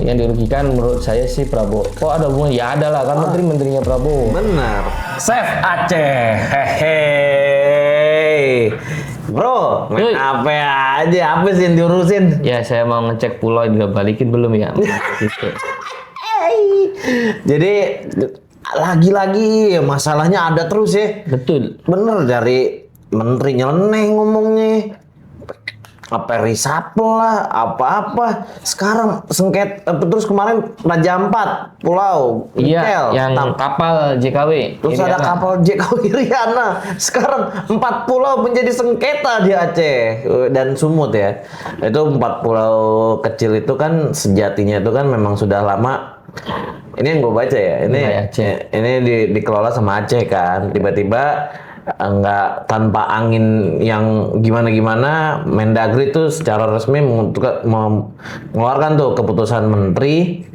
yang dirugikan menurut saya sih Prabowo. Kok ada hubungan? Ya ada lah, kan menteri-menterinya Prabowo. Benar. Chef Aceh. Hehehe. Bro, main Yoi. apa aja? Apa sih yang diurusin? Ya saya mau ngecek pulau juga balikin belum ya. Gitu. Jadi lagi-lagi masalahnya ada terus ya. Betul. Bener, dari menteri nyeleneh ngomongnya. Apa reshuffle lah, apa-apa. Sekarang terus kemarin Raja Ampat, Pulau Iya, Nikel, yang kapal JKW. terus ada Iriana. kapal JKW Iriana. Sekarang 4 pulau menjadi sengketa di Aceh dan Sumut ya. Itu 4 pulau kecil itu kan sejatinya itu kan memang sudah lama. Ini yang gue baca ya. Ini dikelola sama Aceh kan. Tiba-tiba nggak tanpa angin yang gimana-gimana, Mendagri itu secara resmi mengeluarkan tuh keputusan menteri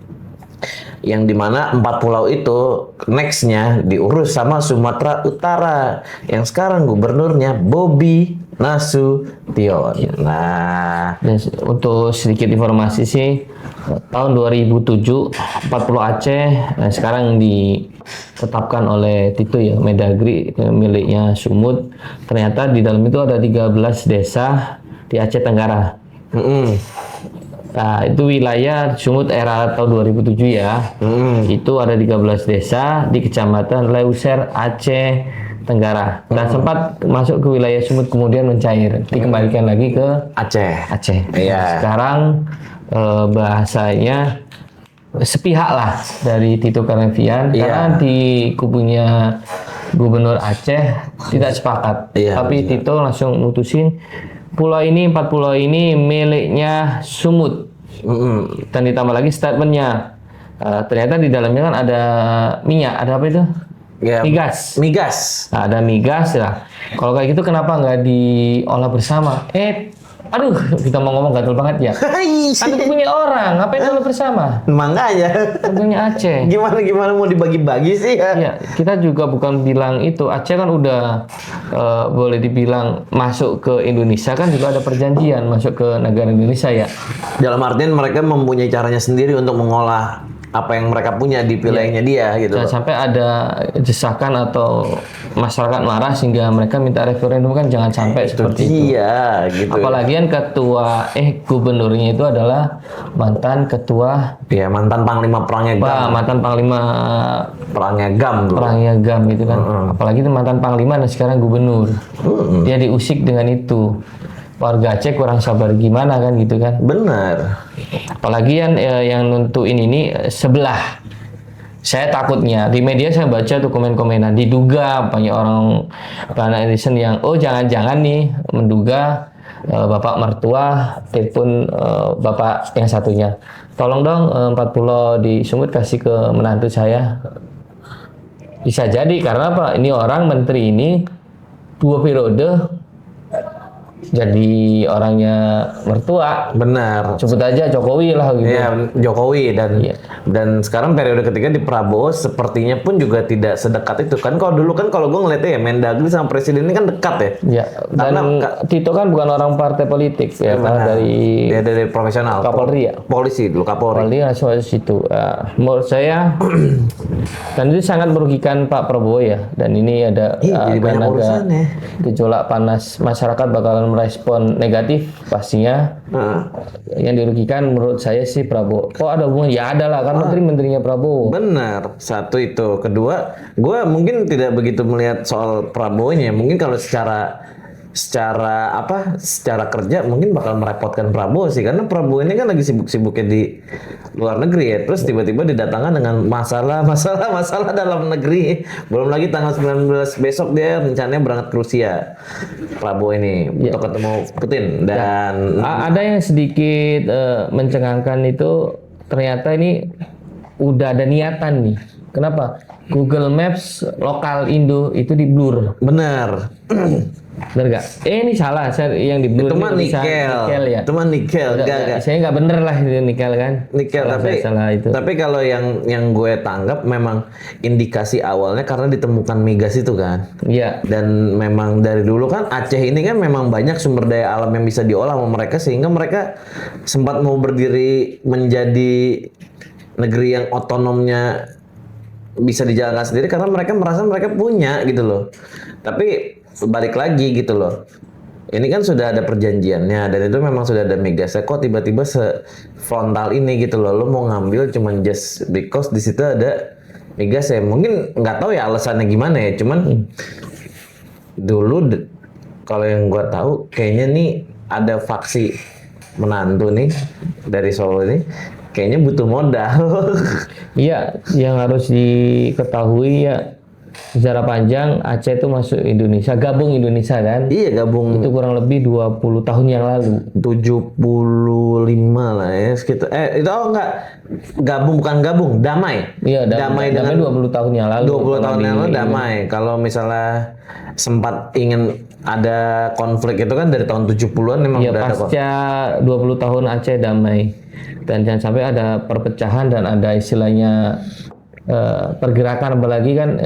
yang dimana 4 pulau itu nextnya diurus sama Sumatera Utara yang sekarang gubernurnya Bobi Nasution. Nah, Dan untuk sedikit informasi sih, tahun 2007 4 pulau Aceh sekarang ditetapkan oleh Tito ya, Mendagri miliknya Sumut. Ternyata di dalam itu ada 13 desa di Aceh Tenggara. Nah, itu wilayah Sumut era tahun 2007 ya. Itu ada 13 desa di Kecamatan Leuser, Aceh Tenggara. Dan sempat masuk ke wilayah Sumut kemudian mencair, dikembalikan lagi ke Aceh. Iya. Sekarang bahasanya sepihak lah dari Tito Karnavian, karena di kubunya Gubernur Aceh tidak sepakat. Iya, Tapi Tito langsung mutusin 4 pulau ini miliknya Sumut. Dan ditambah lagi statementnya, ternyata di dalamnya kan ada minyak, ada apa itu? Ya, migas. Nah, ada migas ya. Kalau kayak gitu kenapa nggak diolah bersama? Aduh, kita mau ngomong gatel banget ya. Kan itu punya orang, ngapain diolah bersama? Makanya. Punya Aceh. Gimana mau dibagi-bagi sih ya? Ya, kita juga bukan bilang itu. Aceh kan udah boleh dibilang masuk ke Indonesia, kan juga ada perjanjian masuk ke negara Indonesia ya. Dalam artian mereka mempunyai caranya sendiri untuk mengolah apa yang mereka punya di wilayahnya dia gitu. Jangan sampai ada desakan atau masyarakat marah sehingga mereka minta referendum, kan jangan sampai seperti itu. Iya, gitu. Apalagi kan gubernurnya itu adalah mantan ketua, Ya, mantan Panglima Perangnya GAM. mantan panglima Perangnya GAM dulu. perangnya GAM gitu kan. Apalagi itu mantan panglima dan sekarang gubernur. Dia diusik dengan itu. Warga Aceh kurang sabar gimana kan gitu kan. Benar. Apalagi yang nentuin ini sebelah. Saya takutnya di media saya baca tuh komen-komenan, diduga banyak orang netizen yang jangan-jangan nih menduga bapak mertua telepon bapak yang satunya, tolong dong 4 pulau di Sumut kasih ke menantu saya. Bisa jadi karena apa? Ini orang menteri ini 2 periode jadi orangnya mertua. Benar. Sebut aja Jokowi lah gitu. Iya, Jokowi dan sekarang periode ketiga di Prabowo sepertinya pun juga tidak sedekat itu kan. Kalau dulu kan kalau gue ngeliatnya ya Mendagri sama presiden ini kan dekat ya. Ya, dan Tito kan bukan orang partai politik ya, karena dia dari profesional. Kapolri ya. Polisi dulu, Kapolri. Kapolri langsung aja situ. Menurut saya dan itu sangat merugikan Pak Prabowo ya. Dan ini ada jadi banyak urusan ya. Gejolak panas, masyarakat bakalan merespon negatif pastinya. Yang dirugikan menurut saya sih Prabowo. Kok ada hubungan? Ya ada lah, kan menteri-menterinya Prabowo. Benar, satu itu. Kedua, gue mungkin tidak begitu melihat soal Prabowo-nya. Mungkin kalau secara kerja mungkin bakal merepotkan Prabowo sih, karena Prabowo ini kan lagi sibuk-sibuknya di luar negeri ya. Terus tiba-tiba didatangkan dengan masalah dalam negeri. Belum lagi tanggal 19 besok dia rencananya berangkat ke Rusia, Prabowo ini untuk ketemu Putin. Dan ada yang sedikit mencengangkan itu, ternyata ini udah ada niatan nih. Kenapa? Google Maps lokal Indo itu di blur. benar. Bener nggak? Ini salah, saya yang di blue Itu mah ini tulisan nikel. ya. Itu mah nikel, enggak. Saya nggak bener lah itu nikel kan. Nikel, Kalau tapi saya salah itu. tapi kalau yang gue tanggap memang indikasi awalnya karena ditemukan migas itu kan. Iya. Dan memang dari dulu kan Aceh ini kan memang banyak sumber daya alam yang bisa diolah sama mereka sehingga mereka sempat mau berdiri menjadi negeri yang otonomnya bisa dijalankan sendiri karena mereka merasa mereka punya gitu loh. Tapi balik lagi gitu loh. Ini kan sudah ada perjanjiannya dan itu memang sudah ada migasnya. Kok tiba-tiba frontal ini gitu loh. Lo mau ngambil cuman just because di situ ada migas ya. Mungkin nggak tahu ya alasannya gimana ya. Cuman dulu kalau yang gua tahu kayaknya nih ada faksi menantu nih dari Solo ini kayaknya butuh modal. Iya, yang harus diketahui ya sejarah panjang Aceh itu masuk Indonesia, gabung Indonesia kan. Iya gabung Itu kurang lebih 20 tahun yang lalu. 75 lah ya sekitar. Itu enggak gabung bukan gabung, damai. Iya, damai dengan 20 tahun yang lalu. 20 tahun yang lalu Ini. damai. Kalau misalnya sempat ingin ada konflik itu kan dari tahun 70-an memang Iya, udah ada kok. pasca 20 tahun Aceh damai. Dan jangan sampai ada perpecahan dan ada istilahnya pergerakan, apalagi kan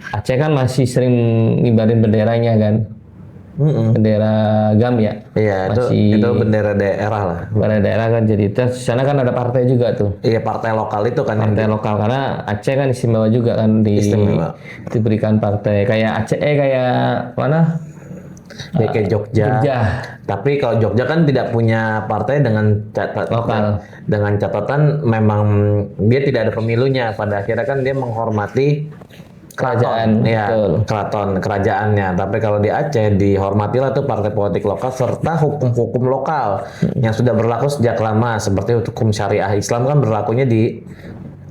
Aceh kan masih sering ngibarin benderanya kan. Bendera GAM ya. Iya, itu bendera daerah lah. Bendera daerah kan, jadi terus sana kan ada partai juga tuh. Iya, partai lokal itu kan yang Partai lokal, karena Aceh kan istimewa juga kan Istimewa. diberikan partai kayak Aceh kayak mana? ya, kayak Jogja. Jogja. Tapi kalau Jogja kan tidak punya partai dengan Lokal. dengan catatan memang dia tidak ada pemilunya. Pada akhirnya kan dia menghormati Kerajaan, ya, betul. keraton kerajaannya. Tapi kalau di Aceh dihormatilah tuh partai politik lokal serta hukum-hukum lokal yang sudah berlaku sejak lama seperti hukum syariah Islam kan berlakunya di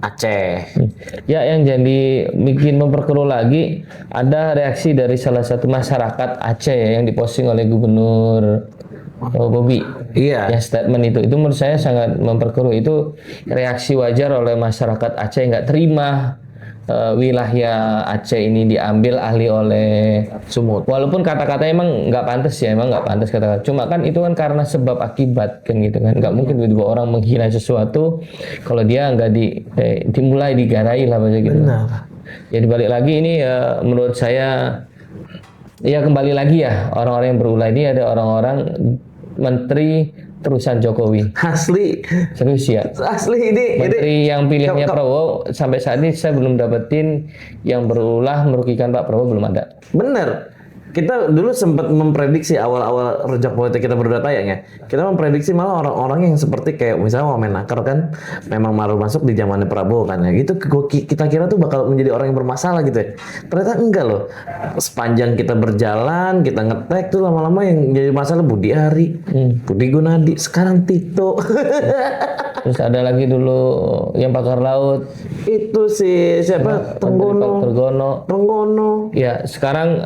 Aceh. Ya, yang jadi bikin memperkeruh lagi, ada reaksi dari salah satu masyarakat Aceh ya, yang diposting oleh Gubernur Bobi. Iya. Ya, statement itu menurut saya sangat memperkeruh. Itu reaksi wajar oleh masyarakat Aceh, nggak terima wilayah Aceh ini diambil alih oleh Sumut. Walaupun kata-kata emang nggak pantas ya, emang nggak pantas kata-kata. Cuma kan itu kan karena sebab akibat kan gitu kan. Nggak mungkin tiba-tiba orang menghina sesuatu kalau dia nggak dimulai digarai lah bahasa gitu. Benar. Jadi balik lagi ini menurut saya ya kembali lagi ya, orang-orang yang berulah ini ada orang-orang menteri terusan Jokowi. Asli, Serius ya. asli ini Menteri yang pilihannya Prabowo sampai saat ini saya belum dapetin yang berulah merugikan Pak Prabowo, belum ada. bener. Kita dulu sempat memprediksi awal-awal rejak politik kita berdua tayang ya. Kita memprediksi malah orang-orang yang seperti kayak misalnya Wamenakar kan memang baru masuk di zamannya Prabowo kan ya. Gitu kita kira tuh bakal menjadi orang yang bermasalah gitu ya. Ternyata enggak loh. Sepanjang kita berjalan, kita ngetek tuh lama-lama yang jadi masalah Budi Ari, Budi Gunadi, sekarang Tito. Terus ada lagi dulu yang pakar laut, Itu si siapa? Tenggono. Trenggono. Ya, sekarang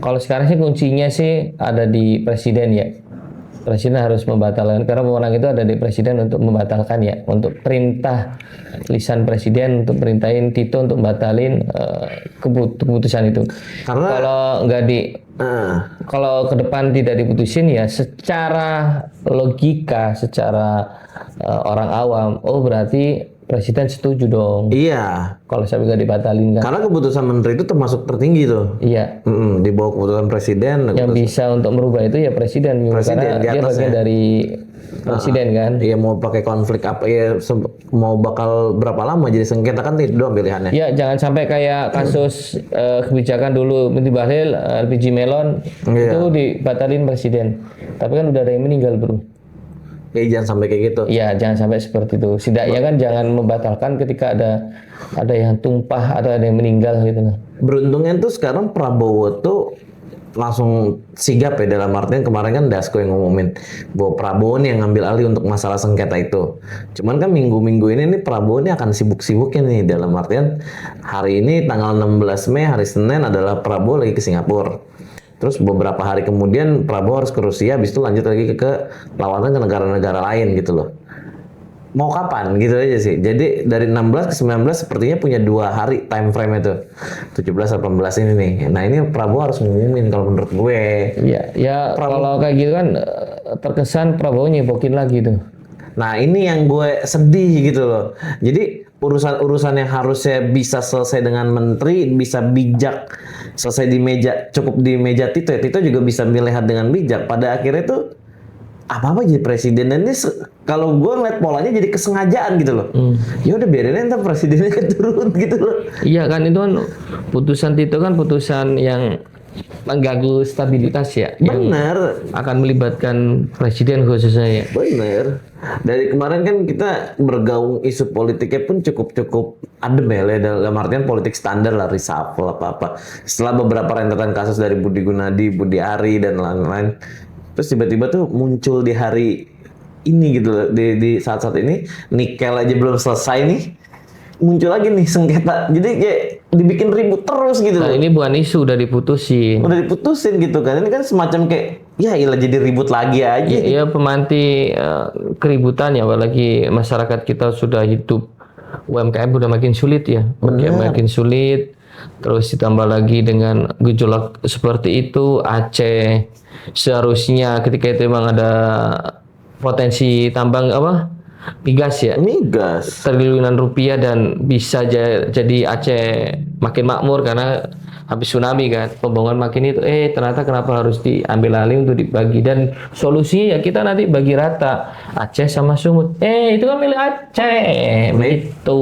kalau sekarang sih kuncinya sih ada di presiden ya. Presiden harus membatalkan, karena wewenang itu ada di presiden untuk membatalkan ya, untuk perintah lisan presiden untuk perintahin Tito untuk batalin keputusan itu. Karena Kalau nggak kalau ke depan tidak diputusin ya, secara logika, secara orang awam, oh berarti presiden setuju dong. iya, Kalau sampai nggak dibatalin kan. karena keputusan menteri itu termasuk tertinggi tuh. Iya. Di bawah keputusan presiden. Yang bisa untuk merubah itu ya presiden, Presiden, karena di dia atas bagian ya. dari presiden kan. Iya, mau pakai konflik apa ya, mau bakal berapa lama jadi sengketa kan itu doang pilihannya. Ya, jangan sampai kayak kasus kebijakan dulu Menteri Bahlil LPG Melon Iya. itu dibatalin presiden. Tapi kan udah ada yang meninggal, Bro. Ya jangan sampai kayak gitu. Iya, jangan sampai seperti itu. Setidaknya kan jangan membatalkan ketika ada yang tumpah atau ada yang meninggal gitu. Beruntungnya tuh sekarang Prabowo tuh langsung sigap ya, dalam artian kemarin kan Dasko yang ngumumin bahwa Prabowo nih yang ngambil alih untuk masalah sengketa itu. Cuman kan minggu-minggu ini nih Prabowo ini akan sibuk-sibuknya nih, dalam artian hari ini tanggal 16 Mei hari Senin adalah Prabowo lagi ke Singapura. Terus beberapa hari kemudian Prabowo harus ke Rusia, habis itu lanjut lagi ke lawatan ke negara-negara lain gitu loh. mau kapan gitu aja sih. Jadi dari 16 ke 19 sepertinya punya 2 hari time frame itu. 17 18 ini nih. Nah, ini Prabowo harus ngumumin kalau menurut gue. Iya, ya kalau kayak gitu kan terkesan Prabowo nyebokin lagi tuh. Nah, ini yang gue sedih gitu loh. Jadi urusan-urusan yang harusnya bisa selesai dengan menteri, bisa bijak selesai di meja, cukup di meja Tito. Tito juga bisa melihat dengan bijak. Pada akhirnya tuh apa-apa jadi presiden, dan ini kalau gue ngeliat polanya jadi kesengajaan gitu loh. Ya udah biarin aja ntar presidennya turun gitu loh. Iya kan, itu kan putusan Tito kan putusan yang mengganggu stabilitas ya, yang Bener, akan melibatkan presiden khususnya ya. bener. Dari kemarin kan kita bergaung isu politiknya pun cukup adem ya, dalam artian politik standar lah, reshuffle apa-apa. Setelah beberapa rentetan kasus dari Budi Gunadi, Budi Ari dan lain-lain, terus tiba-tiba tuh muncul di hari ini gitu loh, di saat-saat ini nikel aja belum selesai nih, muncul lagi nih sengketa. Jadi kayak dibikin ribut terus gitu Nah loh. ini bukan isu, udah diputusin. Udah diputusin gitu kan. Ini kan semacam kayak ya ilah jadi ribut lagi aja. Ya pemanti keributan ya, apalagi masyarakat kita sudah hidup, UMKM udah makin sulit ya, makin sulit. Terus ditambah lagi dengan gejolak seperti itu, Aceh seharusnya ketika itu memang ada potensi tambang apa migas ya, Migas. triliunan rupiah, dan bisa jadi Aceh makin makmur karena habis tsunami kan, pembangunan makin itu, ternyata kenapa harus diambil alih untuk dibagi, dan solusinya ya kita nanti bagi rata Aceh sama Sumut. Itu kan milik Aceh, begitu.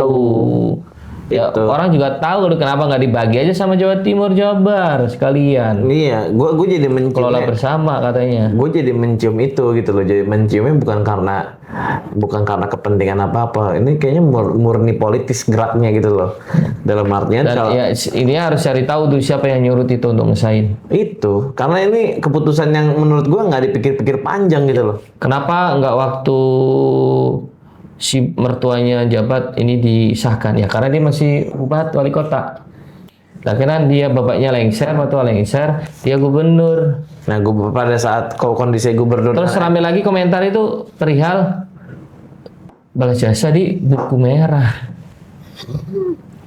Ya orang juga tahu kenapa nggak dibagi aja sama Jawa Timur, Jawa Barat sekalian, Iya, gue jadi kelola mencium. bersama katanya. Gue jadi mencium itu gitu loh. Jadi menciumnya bukan karena kepentingan apa-apa. Ini kayaknya murni politis geraknya gitu loh. Dalam artian Dan kalau ya ini harus cari tahu tuh siapa yang nyuruh itu untuk ngesain. itu, karena ini keputusan yang menurut gue nggak dipikir-pikir panjang gitu loh. Kenapa nggak waktu si mertuanya jabat ini disahkan? Ya karena dia masih bupati wali kota. Nah, karena dia bapaknya lengser, mertua lengser, dia gubernur. Nah, gue pada saat kondisi gubernur, Terus rame lagi komentar itu perihal balas jasa di buku merah.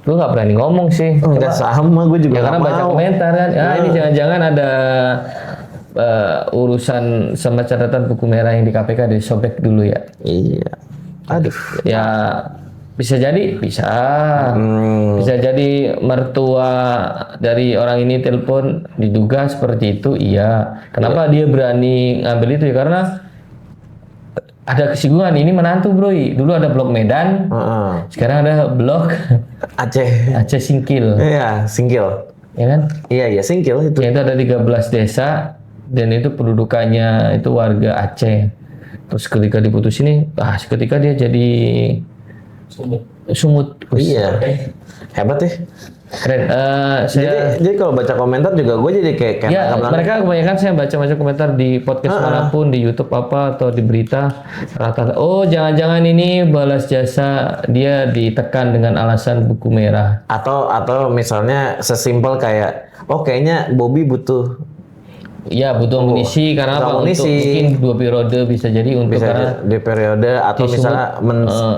Gue nggak berani ngomong sih. nggak sama, gue juga Ya karena nggak baca mau. komentar kan, ini jangan-jangan ada urusan sama catatan buku merah yang di KPK disobek dulu ya. Iya. Aduh. Ya bisa jadi, bisa jadi mertua dari orang ini telepon diduga seperti itu, iya. Kenapa dia berani ngambil itu ya, karena ada kesinggungan, ini menantu bro, dulu ada blok Medan, sekarang ada blok Aceh Singkil, Iya, Singkil. ya kan? Iya, Singkil itu. Yang itu ada 13 desa dan itu pendudukannya itu warga Aceh. Terus ketika diputus ini, ketika dia jadi sumut. Iya. Hebat ya. Keren. Jadi kalau baca komentar juga gue jadi kayak Ya, mereka kebanyakan saya baca komentar di podcast manapun, di YouTube apa atau di berita, rata-rata, oh jangan-jangan ini balas jasa dia ditekan dengan alasan buku merah. atau misalnya sesimpel kayak kayaknya Bobby butuh Ya butuh amunisi karena apa? Untuk mungkin 2 periode bisa jadi untuk karena di periode, atau misalnya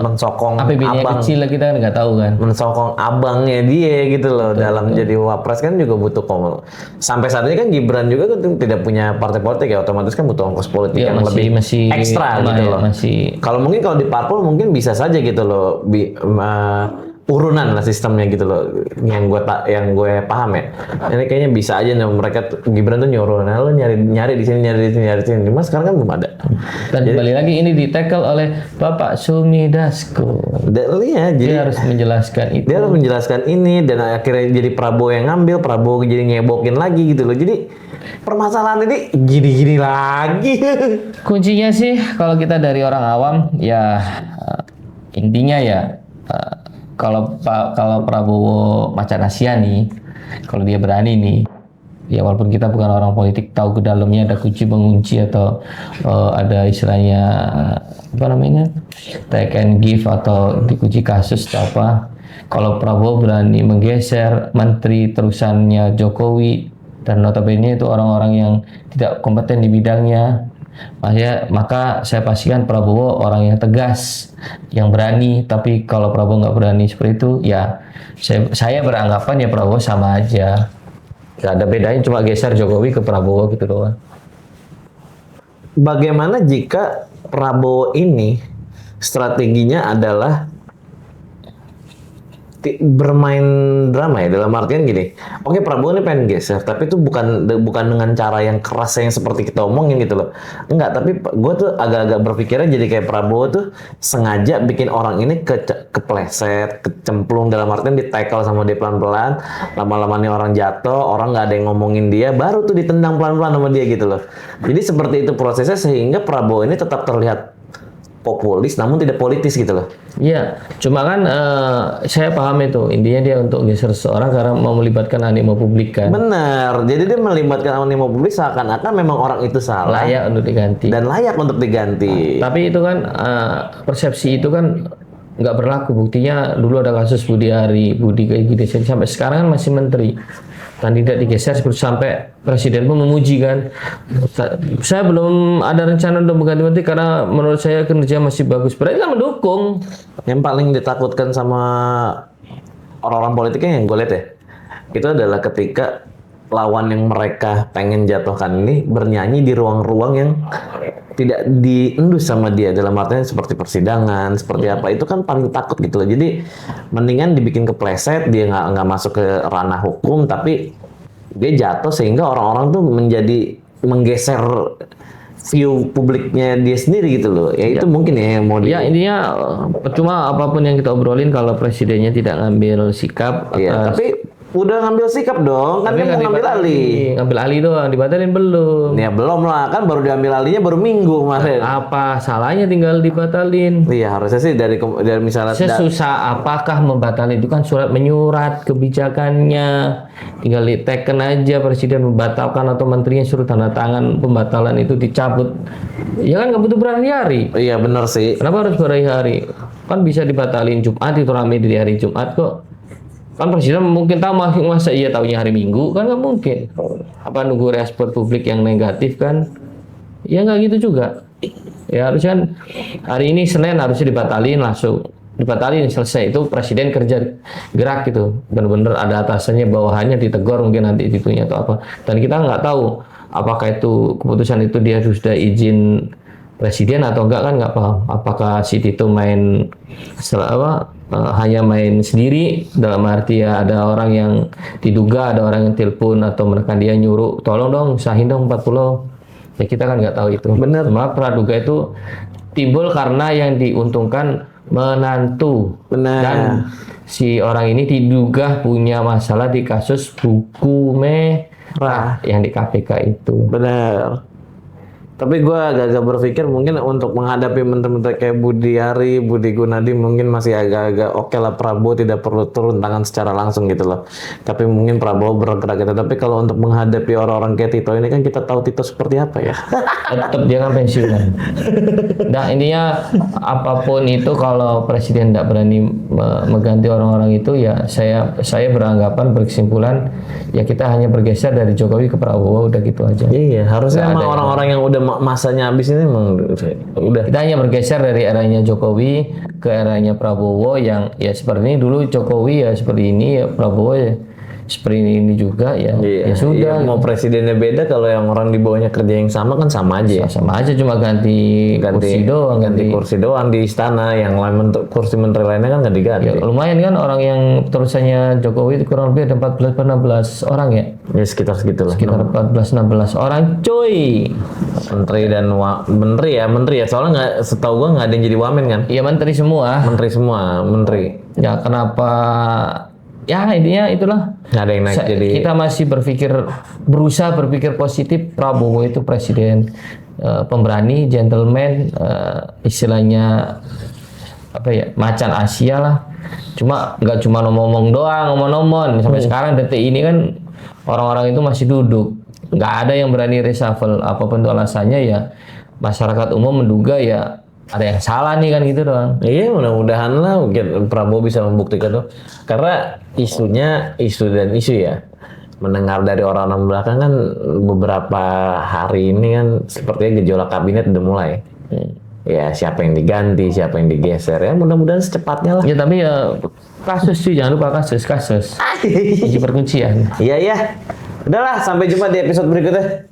mensokong APBD-nya abang, kecil lah, kita kan nggak tahu kan. mensokong abangnya dia gitu loh dalam jadi wapres kan juga butuh sampai saat ini kan Gibran juga kan tidak punya partai politik ya, otomatis kan butuh ongkos politik Ya, yang lebih masih ekstra gitu loh. Kalau mungkin kalau di parpol mungkin bisa saja gitu loh, urunan lah sistemnya gitu loh, yang gue paham ya. Ini kayaknya bisa aja nih mereka Gibran tuh nyuruh, nah lo nyari di sini, nyari di sini. Cuma sekarang kan belum ada. Dan kembali lagi ini ditekel oleh Bapak Sumi Dasko. Dia harus menjelaskan itu. Dia harus menjelaskan ini, dan akhirnya jadi Prabowo yang ngambil, Prabowo jadi ngebokin lagi gitu loh. Jadi permasalahan ini gini-gini lagi. Kuncinya sih kalau kita dari orang awam ya, intinya ya, kalau Prabowo macan Asia nih, kalau dia berani nih, ya walaupun kita bukan orang politik, tahu ke dalamnya ada kunci mengunci atau ada istilahnya apa namanya, take and give atau dikunci kasus atau apa. Kalau Prabowo berani menggeser menteri terusannya Jokowi, dan notabene itu orang-orang yang tidak kompeten di bidangnya, Maka saya pastikan Prabowo orang yang tegas, yang berani. Tapi kalau Prabowo nggak berani seperti itu, ya saya beranggapan ya Prabowo sama aja. Nggak ada bedanya, cuma geser Jokowi ke Prabowo gitu doang. Bagaimana jika Prabowo ini strateginya adalah bermain drama ya, dalam artian gini, oke Prabowo ini pengen geser, tapi itu bukan dengan cara yang keras yang seperti kita omongin gitu loh, enggak, tapi gue tuh agak-agak berpikirnya jadi kayak Prabowo tuh sengaja bikin orang ini kepleset, kecemplung, dalam artian di-tackle sama dia pelan-pelan, lama-lama nih orang jatuh, orang nggak ada yang ngomongin dia, baru tuh ditendang pelan-pelan sama dia gitu loh. Jadi seperti itu prosesnya sehingga Prabowo ini tetap terlihat populis namun tidak politis gitu loh. Iya, cuma kan saya paham itu intinya dia untuk geser seseorang karena mau melibatkan animo publik kan. Benar, jadi dia melibatkan animo publik seakan-akan memang orang itu salah, Layak untuk diganti. dan layak untuk diganti. Tapi itu kan persepsi itu kan nggak berlaku. Buktinya dulu ada kasus Budi kayak gitu sampai sekarang kan masih menteri. Kandidat digeser sampai presiden pun memuji kan. Saya belum ada rencana untuk mengganti menteri karena menurut saya kinerja masih bagus. Berarti kan mendukung. Yang paling ditakutkan sama orang-orang politiknya yang gue lihat ya, itu adalah ketika lawan yang mereka pengen jatuhkan ini bernyanyi di ruang-ruang yang tidak diendus sama dia, dalam artian seperti persidangan, seperti apa, itu kan paling takut gitu loh. Jadi mendingan dibikin kepleset, dia nggak masuk ke ranah hukum, tapi dia jatuh sehingga orang-orang tuh menjadi menggeser view publiknya dia sendiri gitu loh. Ya itu mungkin ya yang mau Ya intinya percuma apapun yang kita obrolin kalau presidennya tidak ngambil sikap. Iya, tapi udah ngambil sikap dong, kan dia mau ngambil alih. Ngambil alih doang, dibatalin belum. Ya belum lah, kan baru diambil alihnya baru minggu kemarin. Apa salahnya tinggal dibatalin? Iya, harusnya sih dari misalnya Sesusah apakah membatalin, itu kan surat menyurat kebijakannya, tinggal diteken aja presiden membatalkan atau menterinya suruh tanda tangan pembatalan itu dicabut. Ya kan nggak butuh berhari-hari. Iya benar sih. Kenapa harus berhari-hari? Kan bisa dibatalin Jumat, itu rame di hari Jumat kok. Kan presiden mungkin tahu, masa iya tahunya hari Minggu, kan nggak mungkin. Apa nunggu respon publik yang negatif kan? Ya nggak gitu juga. Ya harusnya kan hari ini Senin harusnya dibatalin, langsung dibatalin, selesai. Itu presiden kerja gerak gitu, bener-bener ada atasannya, bawahannya ditegur mungkin nanti itunya atau apa. Dan kita nggak tahu apakah itu keputusan itu dia sudah izin presiden atau enggak, kan nggak paham. Apakah si Tito main hanya main sendiri, dalam arti ya ada orang yang diduga, ada orang yang telepon atau menekan dia nyuruh tolong dong usahin dong 4 pulau. Ya kita kan nggak tahu itu. Benar. Malah praduga itu timbul karena yang diuntungkan menantu. Benar. Dan si orang ini diduga punya masalah di kasus buku merah yang di KPK itu. Benar. Tapi gue agak-agak berpikir mungkin untuk menghadapi menteri-menteri kayak Budi Gunadi mungkin masih agak-agak oke lah, Prabowo tidak perlu turun tangan secara langsung gitu loh. Tapi mungkin Prabowo bergerak gitu. Tapi kalau untuk menghadapi orang-orang kayak Tito ini kan kita tahu Tito seperti apa ya. Tetap dia kan pensiunan. Nah intinya apapun itu, kalau presiden tidak berani mengganti orang-orang itu, ya saya berkesimpulan ya kita hanya bergeser dari Jokowi ke Prabowo, udah gitu aja. Iya, harusnya emang orang-orang yang udah masanya habis ini emang udah. Kita hanya bergeser dari eranya Jokowi ke eranya Prabowo yang ya seperti ini. Dulu Jokowi ya seperti ini, ya Prabowo ya seperti ini juga ya. Iya, ya sudah. iya, mau presidennya beda, kalau yang orang di bawahnya kerja yang sama kan sama aja ya. Sama aja, cuma ganti kursi doang. Ganti kursi doang di istana, yang lain kursi menteri lainnya kan nggak diganti. Ya, lumayan kan orang yang terusannya Jokowi itu kurang lebih ada 14-16 orang ya. Ya sekitar segitulah. Sekitar 14-16 orang cuy. Menteri ya. Soalnya nggak, setahu gua nggak ada yang jadi wamen kan. Iya menteri semua. Menteri. Ya kenapa? Ya intinya itulah. Nggak ada yang naik jadi. Kita masih berusaha berpikir positif. Prabowo itu presiden pemberani, gentleman, istilahnya apa ya, macan Asia lah. Cuma nggak cuma ngomong doang, ngomong sampai sekarang detik ini kan orang-orang itu masih duduk. Nggak ada yang berani reshuffle, apapun itu alasannya ya. Masyarakat umum menduga ya ada yang salah nih kan gitu doang. Iya, mudah-mudahan lah mungkin Prabowo bisa membuktikan tuh. Karena isu ya. mendengar dari orang-orang belakang kan beberapa hari ini kan sepertinya gejolak kabinet udah mulai. Ya siapa yang diganti, siapa yang digeser ya mudah-mudahan secepatnya lah. Ya tapi ya kasus sih, jangan lupa kasus kunci perkuncian. Iya ya. Udahlah, sampai jumpa di episode berikutnya.